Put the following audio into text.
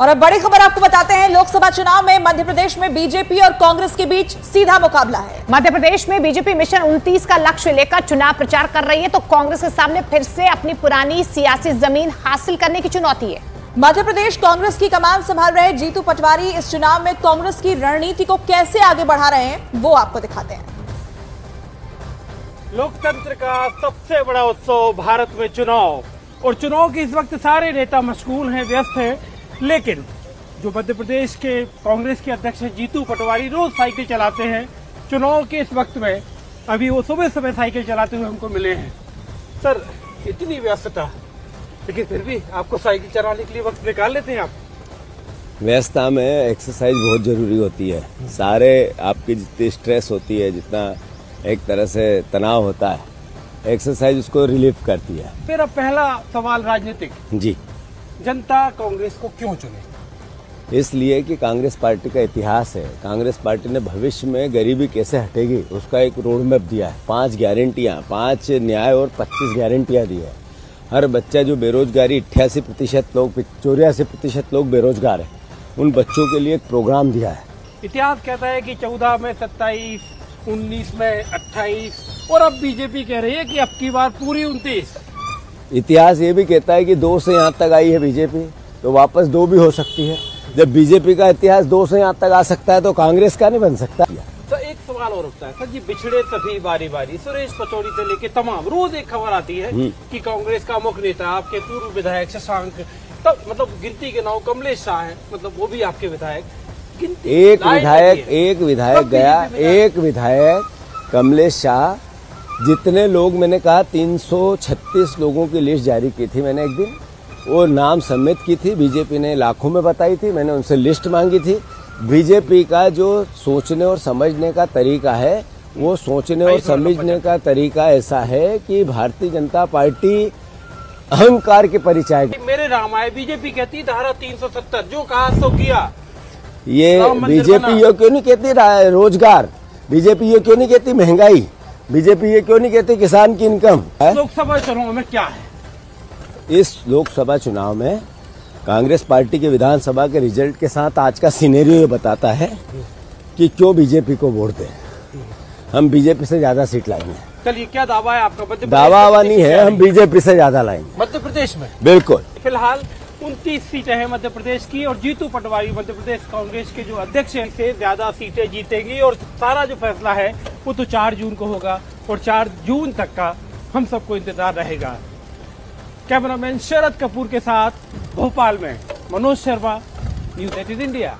और अब बड़ी खबर आपको बताते हैं, लोकसभा चुनाव में मध्य प्रदेश में बीजेपी और कांग्रेस के बीच सीधा मुकाबला है। मध्य प्रदेश में बीजेपी मिशन 29 का लक्ष्य लेकर चुनाव प्रचार कर रही है, तो कांग्रेस के सामने फिर से अपनी पुरानी सियासी जमीन हासिल करने की चुनौती है। मध्य प्रदेश कांग्रेस की कमान संभाल रहे जीतू पटवारी इस चुनाव में कांग्रेस की रणनीति को कैसे आगे बढ़ा रहे हैं, वो आपको दिखाते हैं। लोकतंत्र का सबसे बड़ा उत्सव भारत में चुनाव, और चुनाव के इस वक्त सारे नेता मशगूल हैं, व्यस्त हैं। लेकिन जो मध्य प्रदेश के कांग्रेस के अध्यक्ष हैं जीतू पटवारी, रोज साइकिल चलाते हैं। चुनाव के इस वक्त में अभी वो सुबह सुबह साइकिल चलाते हुए हमको मिले हैं। सर, इतनी व्यस्तता, लेकिन फिर भी आपको साइकिल चलाने के लिए वक्त निकाल लेते हैं आप? व्यस्तता में एक्सरसाइज बहुत जरूरी होती है। सारे आपकी जितनी स्ट्रेस होती है, जितना एक तरह से तनाव होता है, एक्सरसाइज उसको रिलीफ करती है। फिर अब पहला सवाल राजनीतिक जी, जनता कांग्रेस को क्यों चुने? इसलिए कि कांग्रेस पार्टी का इतिहास है। कांग्रेस पार्टी ने भविष्य में गरीबी कैसे हटेगी उसका एक रोड मैप दिया है। 5 गारंटियां, 5 न्याय और 25 गारंटियां दी है। हर बच्चा जो बेरोजगारी 88% लोग, 84% लोग बेरोजगार है, उन बच्चों के लिए एक प्रोग्राम दिया है। इतिहास कहता है कि 14 में 27, 19 में 28, और अब बीजेपी कह रही है कि अब की बार पूरी 29। इतिहास ये भी कहता है कि 2 से यहाँ तक आई है बीजेपी, तो वापस 2 भी हो सकती है। जब बीजेपी का इतिहास 2 से यहाँ तक आ सकता है, तो कांग्रेस का नहीं बन सकता। तो एक सवाल और उठता है सर जी, बिछड़े सभी बारी बारी, सुरेश पचौड़ी से लेके तमाम, रोज एक खबर आती है कि कांग्रेस का मुख्य नेता आपके पूर्व विधायक शशांक, तब मतलब गिनती के नाम कमलेश शाह है, मतलब वो भी आपके विधायक। एक विधायक गया, एक विधायक कमलेश शाह, जितने लोग, मैंने कहा 336 लोगों की लिस्ट जारी की थी मैंने एक दिन, वो नाम सबमिट की थी। बीजेपी ने लाखों में बताई थी, मैंने उनसे लिस्ट मांगी थी। बीजेपी का जो सोचने और समझने का तरीका है, वो सोचने और समझने का तरीका ऐसा है कि भारतीय जनता पार्टी अहंकार के परिचय। मेरे राम आए, बीजेपी कहती धारा 370, जो कहा सो किया। ये बीजेपी ये क्यों नहीं कहती रोजगार, बीजेपी ये क्यों नहीं कहती महंगाई, बीजेपी ये क्यों नहीं कहती किसान की इनकम? लोकसभा चुनाव में क्या है? इस लोकसभा चुनाव में कांग्रेस पार्टी के विधानसभा के रिजल्ट के साथ आज का सिनेरियो ये बताता है कि क्यों बीजेपी को वोट दें। हम बीजेपी से ज्यादा सीट लाएंगे। चलिए, क्या दावा है आपका? दावा नहीं है, हम बीजेपी से ज्यादा लाएंगे मध्य प्रदेश में। बिल्कुल। फिलहाल 29 सीटें हैं मध्य प्रदेश की, और जीतू पटवारी मध्य प्रदेश कांग्रेस के जो अध्यक्ष हैं, से ज्यादा सीटें जीतेंगी। और सारा जो फैसला है वो तो 4 जून को होगा, और 4 जून तक का हम सबको इंतजार रहेगा। कैमरामैन शरद कपूर के साथ भोपाल में मनोज शर्मा, न्यूज़ 18 इंडिया।